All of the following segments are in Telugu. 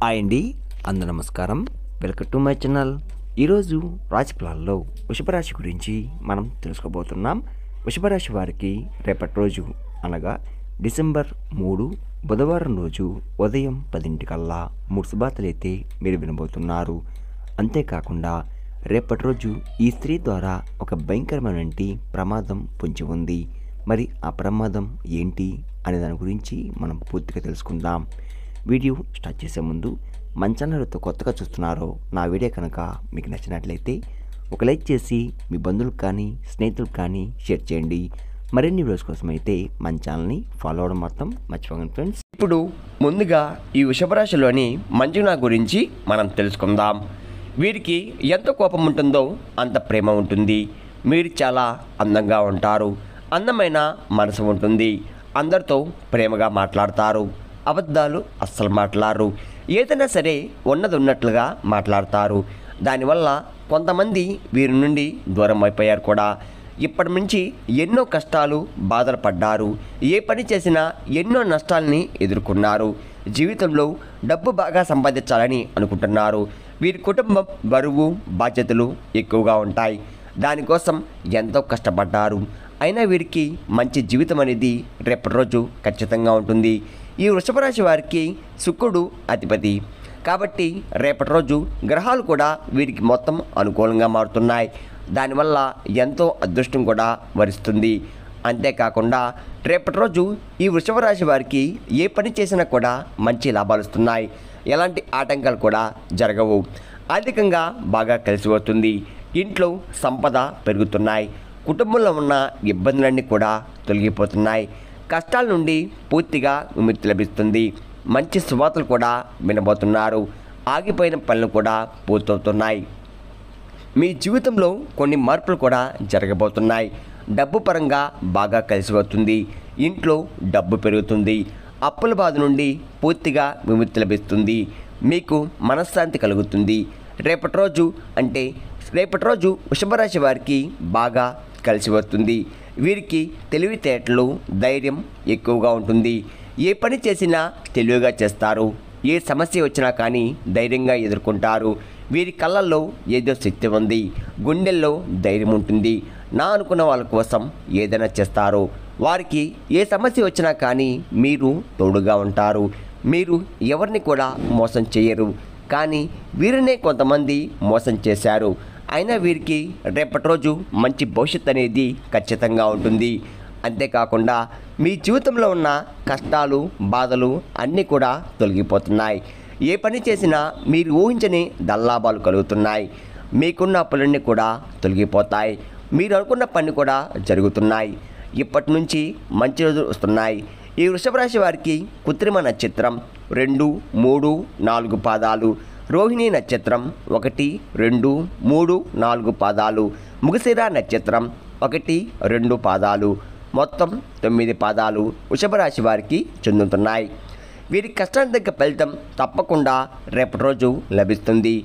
హాయ్ అండి, అందరూ నమస్కారం. Welcome to my channel. ఈరోజు రాశి ఫలాల్లో వృషభ రాశి గురించి మనం తెలుసుకోబోతున్నాం. వృషభ రాశి వారికి రేపటి రోజు అనగా డిసెంబర్ 3 బుధవారం రోజు ఉదయం 10 కల్లా 3 శుభార్తలు అయితే మీరు వినబోతున్నారు. అంతేకాకుండా రేపటి రోజు ఈ స్త్రీ ద్వారా ఒక భయంకరమైన ప్రమాదం పొంచి ఉంది. మరి ఆ ప్రమాదం ఏంటి అనే దాని గురించి మనం పూర్తిగా తెలుసుకుందాం. వీడియో స్టార్ట్ చేసే ముందు మన ఛానల్తో కొత్తగా చూస్తున్నారో నా వీడియో కనుక మీకు నచ్చినట్లయితే ఒక లైక్ చేసి మీ బంధువులకు కానీ స్నేహితులకు కానీ షేర్ చేయండి. మరిన్ని వీడియోస్ కోసం అయితే మన ఛానల్ని ఫాలో అవడం మాత్రం మర్చిపోకండి ఫ్రెండ్స్. ఇప్పుడు ముందుగా ఈ వృషభ రాశిలోని మంజున గురించి మనం తెలుసుకుందాం. వీరికి ఎంత కోపం ఉంటుందో అంత ప్రేమ ఉంటుంది. మీరు చాలా అందంగా ఉంటారు. అందమైన మనసు ఉంటుంది. అందరితో ప్రేమగా మాట్లాడతారు. అబద్ధాలు అస్సలు మాట్లాడరు. ఏదైనా సరే ఉన్నది ఉన్నట్లుగా మాట్లాడతారు. దానివల్ల కొంతమంది వీరి నుండి దూరం అయిపోయారు కూడా. ఇప్పటి నుంచి ఎన్నో కష్టాలు బాధలు పడ్డారు. ఏ పని చేసినా ఎన్నో నష్టాలని ఎదుర్కొన్నారు. జీవితంలో డబ్బు బాగా సంపాదించాలని అనుకుంటున్నారు. వీరి కుటుంబం బరువు బాధ్యతలు ఎక్కువగా ఉంటాయి. దానికోసం ఎంతో కష్టపడ్డారు. అయినా వీరికి మంచి జీవితం అనేది రేపటి రోజు ఖచ్చితంగా ఉంటుంది. ఈ వృషభ రాశి వారికి శుక్రుడు అధిపతి కాబట్టి రేపటి రోజు గ్రహాలు కూడా వీరికి మొత్తం అనుకూలంగా మారుతున్నాయి. దానివల్ల ఎంతో అదృష్టం కూడా వరిస్తుంది. అంతేకాకుండా రేపటి రోజు ఈ వృషభ రాశి వారికి ఏ పని చేసినా కూడా మంచి లాభాలు వస్తున్నాయి. ఎలాంటి ఆటంకాలు కూడా జరగవు. ఆర్థికంగా బాగా కలిసి వస్తుంది. ఇంట్లో సంపద పెరుగుతున్నాయి. కుటుంబంలో ఉన్న ఇబ్బందులన్నీ కూడా తొలగిపోతున్నాయి. కష్టాల నుండి పూర్తిగా విముక్తి లభిస్తుంది. మంచి శుభార్తలు కూడా వినబోతున్నారు. ఆగిపోయిన పనులు కూడా పూర్తవుతున్నాయి. మీ జీవితంలో కొన్ని మార్పులు కూడా జరగబోతున్నాయి. డబ్బు పరంగా బాగా కలిసి వస్తుంది. ఇంట్లో డబ్బు పెరుగుతుంది. అప్పుల బాధ నుండి పూర్తిగా విముక్తి లభిస్తుంది. మీకు మనశ్శాంతి కలుగుతుంది. రేపటి రోజు వృషభ రాశి వారికి బాగా కలిసి వస్తుంది. వీరికి తెలివితేటలు ధైర్యం ఎక్కువగా ఉంటుంది. ఏ పని చేసినా తెలివిగా చేస్తారు. ఏ సమస్య వచ్చినా కానీ ధైర్యంగా ఎదుర్కొంటారు. వీరి కళ్ళల్లో ఏదో శక్తి ఉంది. గుండెల్లో ధైర్యం ఉంటుంది. నా అనుకున్న వాళ్ళ కోసం ఏదైనా చేస్తారు. వారికి ఏ సమస్య వచ్చినా కానీ మీరు తోడుగా ఉంటారు. మీరు ఎవరిని కూడా మోసం చేయరు. కానీ వీరినే కొంతమంది మోసం చేశారు. అయినా వీరికి రేపటి రోజు మంచి భవిష్యత్తు అనేది ఖచ్చితంగా ఉంటుంది. అంతేకాకుండా మీ జీవితంలో ఉన్న కష్టాలు బాధలు అన్నీ కూడా తొలగిపోతున్నాయి. ఏ పని చేసినా మీరు ఊహించని ధనలాభాలు కలుగుతున్నాయి. మీకున్న అప్పులన్నీ కూడా తొలగిపోతాయి. మీరు అనుకున్న పని కూడా జరుగుతున్నాయి. ఇప్పటి నుంచి మంచి రోజులు వస్తున్నాయి. ఈ వృషభ రాశి వారికి కృత్రిమ నక్షత్రం 2, 3, 4 పాదాలు, రోహిణి నక్షత్రం 1, 2, 3, 4 పాదాలు, మృగశిర నక్షత్రం 1, 2 పాదాలు, మొత్తం 9 పాదాలు వృషభ రాశి వారికి చెందుతున్నాయి. వీరి కష్టానికి తగ్గ ఫలితం తప్పకుండా రేపటి రోజు లభిస్తుంది.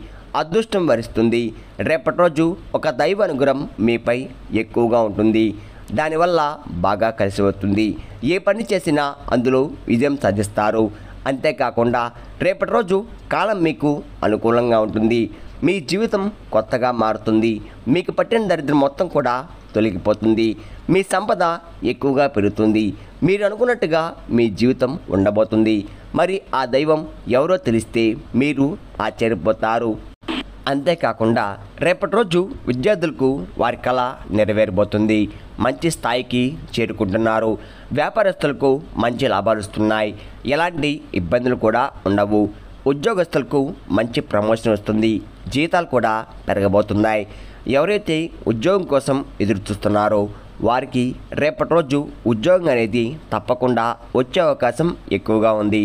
అదృష్టం వరిస్తుంది. రేపటి రోజు ఒక దైవ అనుగ్రహం మీపై ఎక్కువగా ఉంటుంది. దానివల్ల బాగా కలిసి వస్తుంది. ఏ పని చేసినా అందులో విజయం సాధిస్తారు. అంతేకాకుండా రేపటి రోజు కాలం మీకు అనుకూలంగా ఉంటుంది. మీ జీవితం కొత్తగా మారుతుంది. మీకు పట్టిన దరిద్రం మొత్తం కూడా తొలగిపోతుంది. మీ సంపద ఎక్కువగా పెరుగుతుంది. మీరు అనుకున్నట్టుగా మీ జీవితం ఉండబోతుంది. మరి ఆ దైవం ఎవరో తెలిస్తే మీరు ఆశ్చర్యపోతారు. అంతేకాకుండా రేపటి రోజు విద్యార్థులకు వారి కళ నెరవేరబోతుంది. మంచి స్థాయికి చేరుకుంటున్నారు. వ్యాపారస్తులకు మంచి లాభాలు వస్తున్నాయి. ఎలాంటి ఇబ్బందులు కూడా ఉండవు. ఉద్యోగస్తులకు మంచి ప్రమోషన్ వస్తుంది. జీతాలు కూడా పెరగబోతున్నాయి. ఎవరైతే ఉద్యోగం కోసం ఎదురు చూస్తున్నారో వారికి రేపటి రోజు ఉద్యోగం అనేది తప్పకుండా వచ్చే అవకాశం ఎక్కువగా ఉంది.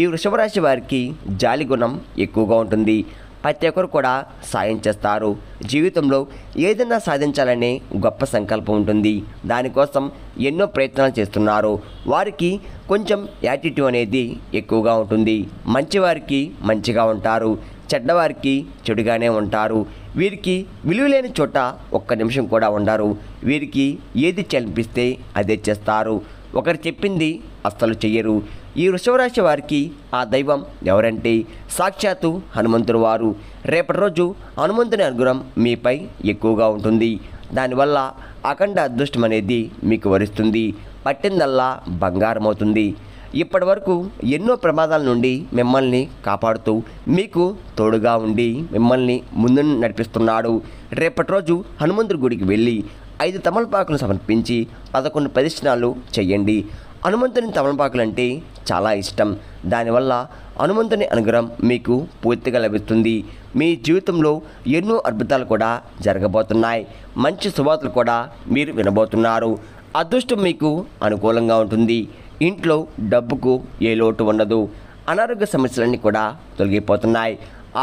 ఈ వృషభ రాశి వారికి జాలి గుణం ఎక్కువగా ఉంటుంది. ప్రతి ఒక్కరు కూడా సాయం చేస్తారు. జీవితంలో ఏదైనా సాధించాలనే గొప్ప సంకల్పం ఉంటుంది. దానికోసం ఎన్నో ప్రయత్నాలు చేస్తున్నారు. వారికి కొంచెం యాటిట్యూడ్ అనేది ఎక్కువగా ఉంటుంది. మంచివారికి మంచిగా ఉంటారు. చెడ్డవారికి చెడుగానే ఉంటారు. వీరికి విలువలేని చోట ఒక్క నిమిషం కూడా ఉండరు. వీరికి ఏది చనిపిస్తే అదే చేస్తారు. ఒకరు చెప్పింది అస్సలు చెయ్యరు. ఈ వృషభ రాశి వారికి ఆ దైవం ఎవరంటే సాక్షాత్తు హనుమంతుడు వారు. రేపటి రోజు హనుమంతుని అనుగ్రహం మీపై ఎక్కువగా ఉంటుంది. దానివల్ల అఖండ అదృష్టం అనేది మీకు వరిస్తుంది. పట్టిందల్లా బంగారం అవుతుంది. ఇప్పటి వరకు ఎన్నో ప్రమాదాల నుండి మిమ్మల్ని కాపాడుతూ మీకు తోడుగా ఉండి మిమ్మల్ని ముందు నడిపిస్తున్నాడు. రేపటి రోజు హనుమంతుడి గుడికి వెళ్ళి 5 తమలపాకులు సమర్పించి 11 ప్రదక్షిణాలు చేయండి. హనుమంతుని తమలపాకులు అంటే చాలా ఇష్టం. దానివల్ల హనుమంతుని అనుగ్రహం మీకు పూర్తిగా లభిస్తుంది. మీ జీవితంలో ఎన్నో అద్భుతాలు కూడా జరగబోతున్నాయి. మంచి శుభవార్తలు కూడా మీరు వినబోతున్నారు. అదృష్టం మీకు అనుకూలంగా ఉంటుంది. ఇంట్లో డబ్బుకు ఏ లోటు ఉండదు. అనారోగ్య సమస్యలన్నీ కూడా తొలగిపోతున్నాయి.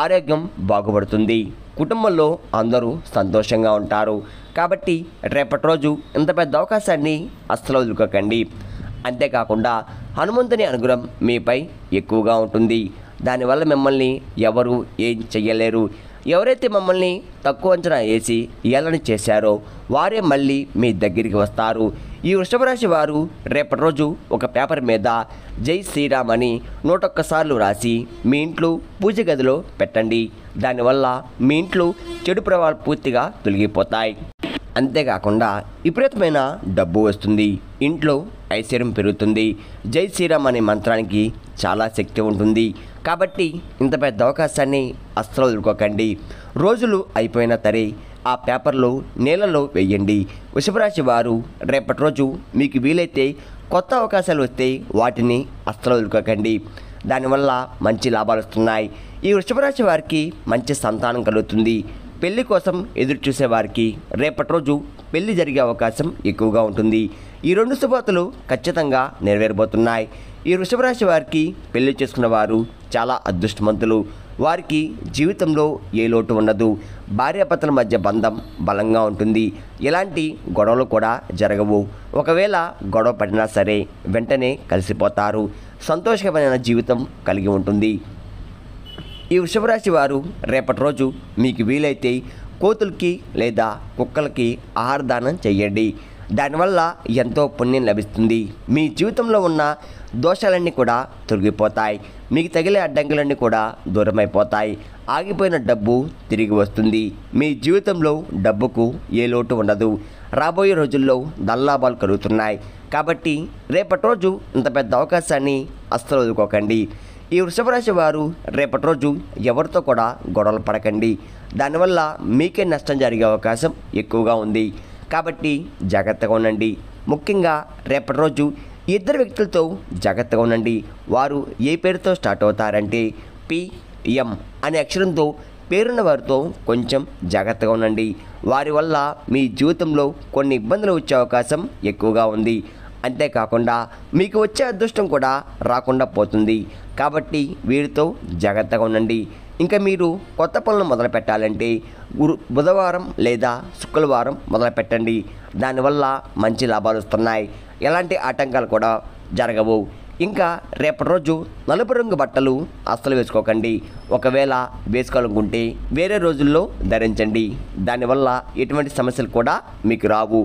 ఆరోగ్యం బాగుపడుతుంది. కుటుంబంలో అందరూ సంతోషంగా ఉంటారు. కాబట్టి రేపటి రోజు ఇంత పెద్ద అవకాశాన్ని అస్సలు వదులుకోకండి. అంతేకాకుండా హనుమంతుని అనుగ్రహం మీపై ఎక్కువగా ఉంటుంది. దానివల్ల మిమ్మల్ని ఎవరు ఏం చెయ్యలేరు. ఎవరైతే మమ్మల్ని తక్కువ అంచనా వేసి ఏళన చేశారో వారే మళ్ళీ మీ దగ్గరికి వస్తారు. ఈ వృషభ రాశి వారు రేపటి రోజు ఒక పేపర్ మీద జై శ్రీరామ్ అని 101 సార్లు రాసి మీ ఇంట్లో పూజ గదిలో పెట్టండి. దానివల్ల మీ ఇంట్లో చెడు ప్రభావాలు పూర్తిగా తొలగిపోతాయి. అంతేకాకుండా విపరీతమైన డబ్బు వస్తుంది. ఇంట్లో ఐశ్వర్యం పెరుగుతుంది. జై శ్రీరామ్ అనే మంత్రానికి చాలా శక్తి ఉంటుంది. కాబట్టి ఇంత పెద్ద అవకాశాన్ని అస్సలు వదులుకోకండి. రోజులు అయిపోయినా సరే ఆ పేపర్లో నీళ్ళలో వేయండి. వృషభరాశి వారు రేపటి రోజు మీకు వీలైతే కొత్త అవకాశాలు వస్తే వాటిని అస్సలు వదులుకోకండి. దానివల్ల మంచి లాభాలు వస్తున్నాయి. ఈ వృషభరాశి వారికి మంచి సంతానం కలుగుతుంది. పెళ్లి కోసం ఎదురు చూసే వారికి రేపటి రోజు పెళ్లి జరిగే అవకాశం ఎక్కువగా ఉంటుంది. ఈ 2 శుభవార్తలు ఖచ్చితంగా నెరవేరబోతున్నాయి. ఈ వృషభరాశి వారికి పెళ్లి చేసుకున్న వారు చాలా అదృష్టవంతులు. వారికి జీవితంలో ఏ లోటు ఉండదు. భార్యాభర్తల మధ్య బంధం బలంగా ఉంటుంది. ఎలాంటి గొడవలు కూడా జరగవు. ఒకవేళ గొడవ పడినా సరే వెంటనే కలిసిపోతారు. సంతోషకరమైన జీవితం కలిగి ఉంటుంది. ఈ వృషభరాశి వారు రేపటి రోజు మీకు వీలైతే కోతులకి లేదా కుక్కలకి ఆహార దానం చేయండి. దానివల్ల ఎంతో పుణ్యం లభిస్తుంది. మీ జీవితంలో ఉన్న దోషాలన్నీ కూడా తొలగిపోతాయి. మీకు తగిలే అడ్డంకులన్నీ కూడా దూరమైపోతాయి. ఆగిపోయిన డబ్బు తిరిగి వస్తుంది. మీ జీవితంలో డబ్బుకు ఏ లోటు ఉండదు. రాబోయే రోజుల్లో ధనలాభాలు కలుగుతున్నాయి. కాబట్టి రేపటి రోజు ఇంత పెద్ద అవకాశాన్ని అస్సలు వదులుకోకండి. ఈ వృషభరాశి వారు రేపటి రోజు ఎవరితో కూడా గొడవలు పడకండి. దానివల్ల మీకే నష్టం జరిగే అవకాశం ఎక్కువగా ఉంది. కాబట్టి జాగ్రత్తగా ఉండండి. ముఖ్యంగా రేపటి రోజు 2 వ్యక్తులతో జాగ్రత్తగా ఉండండి. వారు ఏ పేరుతో స్టార్ట్ అవుతారంటే PM అనే అక్షరంతో పేరున్న వారితో కొంచెం జాగ్రత్తగా ఉండండి. వారి వల్ల మీ జీవితంలో కొన్ని ఇబ్బందులు వచ్చే అవకాశం ఎక్కువగా ఉంది. అంతేకాకుండా మీకు వచ్చే అదృష్టం కూడా రాకుండా పోతుంది. కాబట్టి వీరితో జాగ్రత్తగా ఉండండి. ఇంకా మీరు కొత్త పనులు మొదలు పెట్టాలంటే బుధవారం లేదా శుక్రవారం మొదలు పెట్టండి. దానివల్ల మంచి లాభాలు వస్తున్నాయి. ఎలాంటి ఆటంకాలు కూడా జరగవు. ఇంకా రేపటి రోజు నలుపు రంగు బట్టలు అస్సలు వేసుకోకండి. ఒకవేళ వేసుకోవాలనుకుంటే వేరే రోజుల్లో ధరించండి. దానివల్ల ఎటువంటి సమస్యలు కూడా మీకు రావు.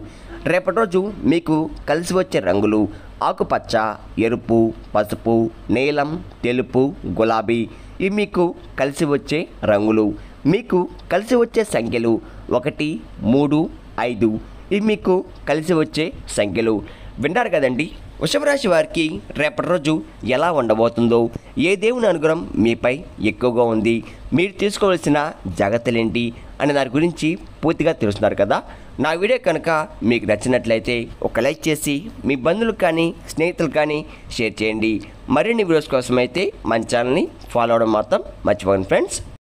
రేపటి రోజు మీకు కలిసి వచ్చే రంగులు ఆకుపచ్చ, ఎరుపు, పసుపు, నీలం, తెలుపు, గులాబీ. ఇవి మీకు కలిసి వచ్చే రంగులు. మీకు కలిసి వచ్చే సంఖ్యలు 1, 3, 5. ఇవి మీకు కలిసి వచ్చే సంఖ్యలు. వింటారు కదండి. వృషభరాశి వారికి రేపటి రోజు ఎలా ఉండబోతుందో, ఏ దేవుని అనుగ్రహం మీపై ఎక్కువగా ఉంది, మీరు తీసుకోవాల్సిన జాగ్రత్తలు ఏంటి అనే దాని గురించి పూర్తిగా తెలుస్తున్నారు కదా. నా వీడియో కనుక మీకు నచ్చినట్లయితే ఒక లైక్ చేసి మీ బంధువులకు కానీ స్నేహితులు కానీ షేర్ చేయండి. మరిన్ని వీడియోస్ కోసం అయితే మన ఛానల్ని ఫాలో అవ్వడం మాత్రం మర్చిపోకండి ఫ్రెండ్స్.